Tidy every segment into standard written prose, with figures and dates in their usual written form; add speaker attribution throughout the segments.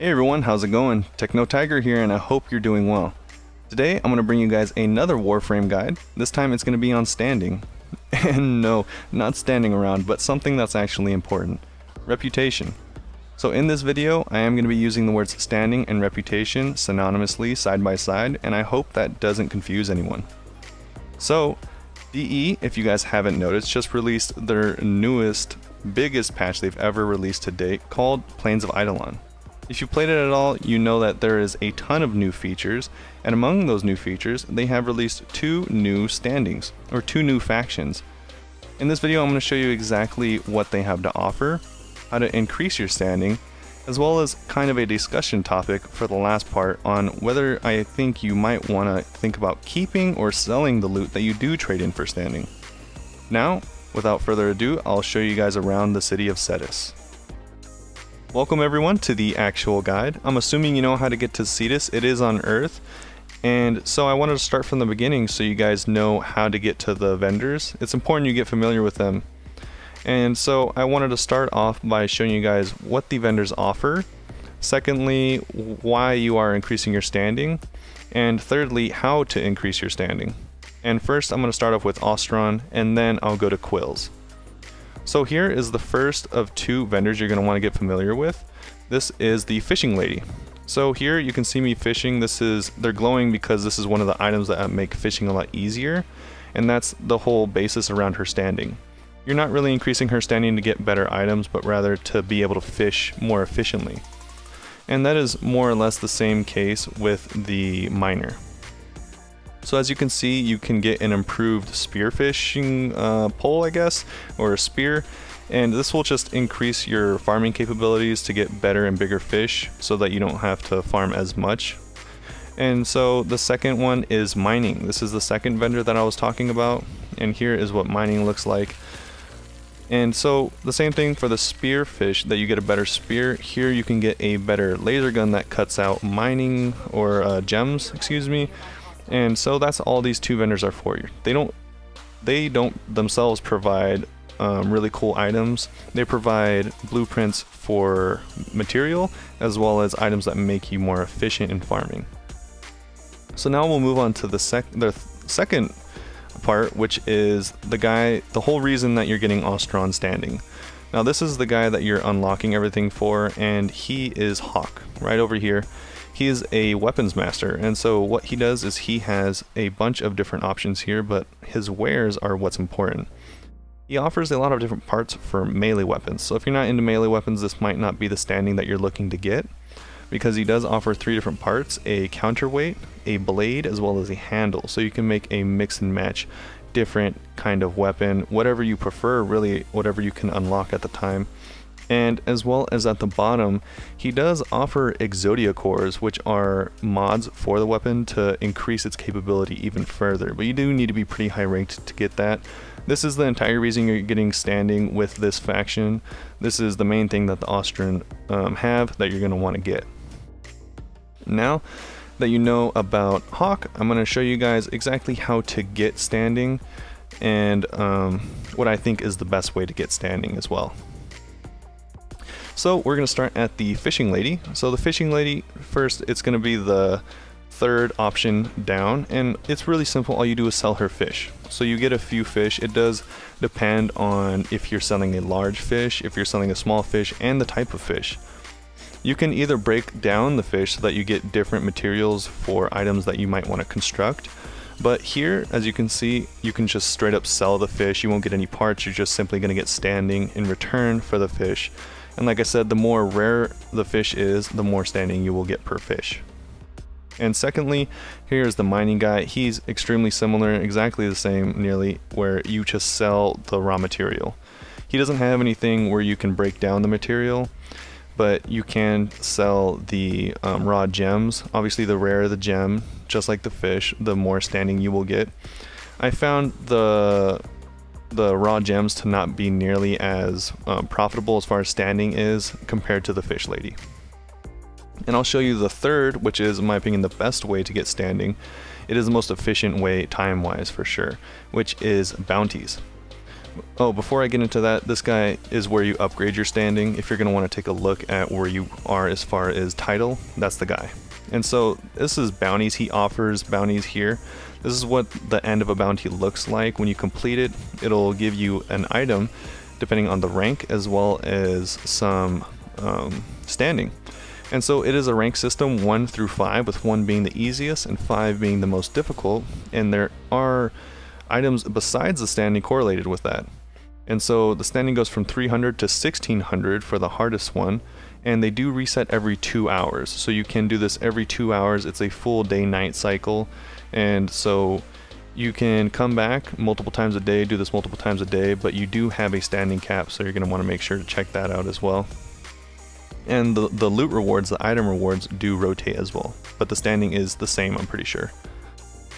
Speaker 1: Hey everyone, how's it going? Tekno Tiger here, and I hope you're doing well. Today I'm going to bring you guys another Warframe guide. This time it's going to be on standing. And no, not standing around, but something that's actually important. Reputation. So in this video, I am going to be using the words standing and reputation synonymously side by side, and I hope that doesn't confuse anyone. So, DE, if you guys haven't noticed, just released their newest, biggest patch they've ever released to date called Plains of Eidolon. If you played it at all, you know that there is a ton of new features, and among those new features, they have released two new standings, or two new factions. In this video, I'm going to show you exactly what they have to offer, how to increase your standing, as well as kind of a discussion topic for the last part on whether I think you might want to think about keeping or selling the loot that you do trade in for standing. Now, without further ado, I'll show you guys around the city of Cetus. Welcome everyone to the actual guide. I'm assuming you know how to get to Cetus. It is on Earth, and so I wanted to start from the beginning so you guys know how to get to the vendors. It's important you get familiar with them. And so I wanted to start off by showing you guys what the vendors offer. Secondly, why you are increasing your standing. And thirdly, how to increase your standing. And first I'm going to start off with Ostron, and then I'll go to Quills. So here is the first of two vendors you're going to want to get familiar with. This is the fishing lady. So here you can see me fishing. They're glowing because this is one of the items that make fishing a lot easier, and that's the whole basis around her standing. You're not really increasing her standing to get better items, but rather to be able to fish more efficiently. And that is more or less the same case with the miner. So as you can see, you can get an improved spearfishing pole, I guess, or a spear, and this will just increase your farming capabilities to get better and bigger fish so that you don't have to farm as much. And so the second one is mining. This is the second vendor that I was talking about, and here is what mining looks like. And so the same thing for the spearfish, that you get a better spear. Here you can get a better laser gun that cuts out mining or gems, excuse me. And so that's all these two vendors are for you. They don't themselves provide really cool items. They provide blueprints for material as well as items that make you more efficient in farming. So now we'll move on to the second part, which is the whole reason that you're getting Ostron standing. Now this is the guy that you're unlocking everything for, and he is Hawk right over here. He is a weapons master, and so what he does is he has a bunch of different options here, but his wares are what's important. He offers a lot of different parts for melee weapons, so if you're not into melee weapons, this might not be the standing that you're looking to get, because he does offer three different parts: a counterweight, a blade, as well as a handle, so you can make a mix and match different kind of weapon, whatever you prefer, really whatever you can unlock at the time. And as well as at the bottom, he does offer Exodia cores, which are mods for the weapon to increase its capability even further, but you do need to be pretty high ranked to get that. This is the entire reason you're getting standing with this faction. This is the main thing that the Ostron have that you're going to want to get. Now that you know about Hawk, I'm going to show you guys exactly how to get standing and what I think is the best way to get standing as well. So we're going to start at the fishing lady. So the fishing lady, first, it's going to be the third option down, and it's really simple. All you do is sell her fish. So you get a few fish. It does depend on if you're selling a large fish, if you're selling a small fish, and the type of fish. You can either break down the fish so that you get different materials for items that you might want to construct. But here, as you can see, you can just straight up sell the fish. You won't get any parts. You're just simply going to get standing in return for the fish. And like I said, the more rare the fish is, the more standing you will get per fish. And secondly, here's the mining guy. He's extremely similar, exactly the same nearly, where you just sell the raw material. He doesn't have anything where you can break down the material, but you can sell the raw gems. Obviously the rarer the gem, just like the fish, the more standing you will get. I found the raw gems to not be nearly as profitable as far as standing is compared to the fish lady. And I'll show you the third, which is, in my opinion, the best way to get standing. It is the most efficient way time-wise for sure, which is bounties. Oh, before I get into that, this guy is where you upgrade your standing. If you're going to want to take a look at where you are as far as title, that's the guy. And so this is bounties. He offers bounties here. This is what the end of a bounty looks like. When you complete it, it'll give you an item depending on the rank as well as some standing. And so it is a rank system 1 through 5, with 1 being the easiest and 5 being the most difficult. And there are items besides the standing correlated with that. And so the standing goes from 300 to 1600 for the hardest one, and they do reset every 2 hours. So you can do this every 2 hours. It's a full day-night cycle, and so you can come back multiple times a day, do this multiple times a day, but you do have a standing cap, so you're going to want to make sure to check that out as well. And the loot rewards, the item rewards, do rotate as well, but the standing is the same, I'm pretty sure.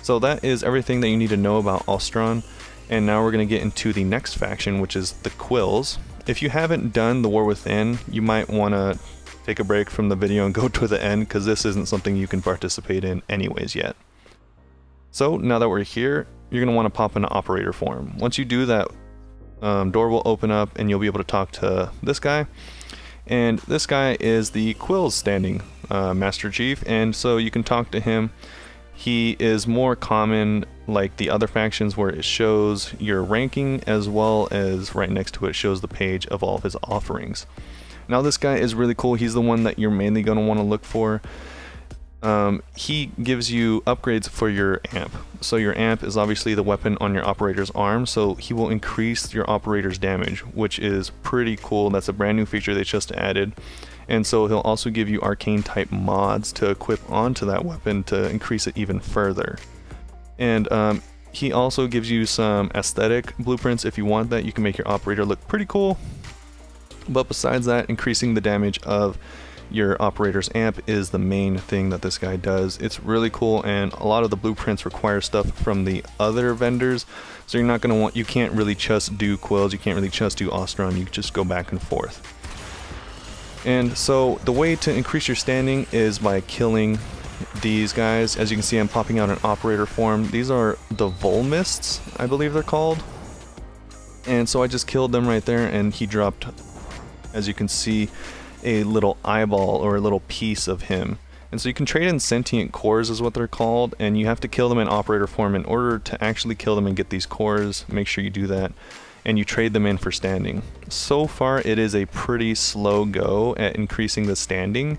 Speaker 1: So that is everything that you need to know about Ostron, and now we're going to get into the next faction, which is the Quills. If you haven't done the War Within, you might want to take a break from the video and go to the end, because this isn't something you can participate in anyways yet. So now that we're here, you're going to want to pop into operator form. Once you do that, door will open up and you'll be able to talk to this guy. And this guy is the Quills standing Master Chief, and so you can talk to him. He is more common like the other factions, where it shows your ranking as well as right next to it shows the page of all of his offerings. Now this guy is really cool. He's the one that you're mainly going to want to look for. He gives you upgrades for your amp. So your amp is obviously the weapon on your operator's arm, so he will increase your operator's damage, which is pretty cool. That's a brand new feature they just added. And so he'll also give you arcane type mods to equip onto that weapon to increase it even further. And he also gives you some aesthetic blueprints. If you want that, you can make your operator look pretty cool. But besides that, increasing the damage of your operator's amp is the main thing that this guy does. It's really cool, and a lot of the blueprints require stuff from the other vendors, so you're not going to want, you can't really just do Quills, you can't really just do Ostron, you just go back and forth. And so the way to increase your standing is by killing these guys. As you can see, I'm popping out an operator form. These are the Volmists, I believe they're called. And so I just killed them right there, and he dropped, as you can see, a little eyeball or a little piece of him. And so you can trade in sentient cores is what they're called, and you have to kill them in operator form in order to actually kill them and get these cores. Make sure you do that, and you trade them in for standing. So far it is a pretty slow go at increasing the standing,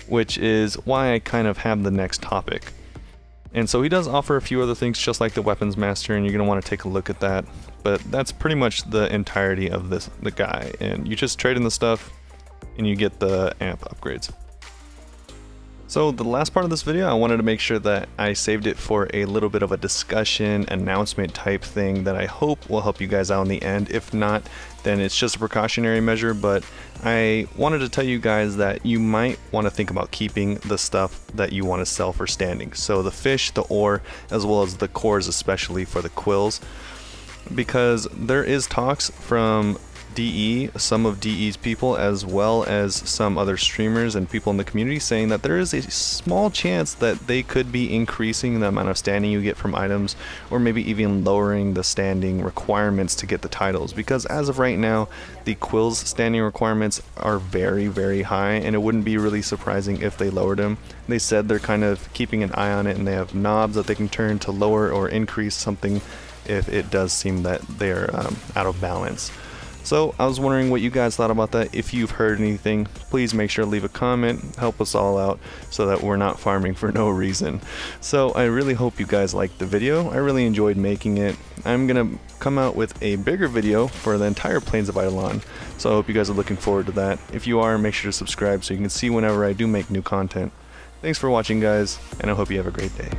Speaker 1: which is why I kind of have the next topic. And so he does offer a few other things just like the Weapons Master, and you're going to want to take a look at that. But that's pretty much the entirety of the guy, and you just trade in the stuff and you get the amp upgrades. So the last part of this video, I wanted to make sure that I saved it for a little bit of a discussion, announcement type thing that I hope will help you guys out in the end. If not, then it's just a precautionary measure, but I wanted to tell you guys that you might want to think about keeping the stuff that you want to sell for standing. So the fish, the ore, as well as the cores, especially for the Quills, because there is talks from DE, some of DE's people, as well as some other streamers and people in the community, saying that there is a small chance that they could be increasing the amount of standing you get from items, or maybe even lowering the standing requirements to get the titles, because as of right now the Quills standing requirements are very, very high, and it wouldn't be really surprising if they lowered them. They said they're kind of keeping an eye on it, and they have knobs that they can turn to lower or increase something if it does seem that they're out of balance. So I was wondering what you guys thought about that. If you've heard anything, please make sure to leave a comment, help us all out so that we're not farming for no reason. So I really hope you guys liked the video. I really enjoyed making it. I'm gonna come out with a bigger video for the entire Plains of Eidolon, so I hope you guys are looking forward to that. If you are, make sure to subscribe so you can see whenever I do make new content. Thanks for watching, guys, and I hope you have a great day.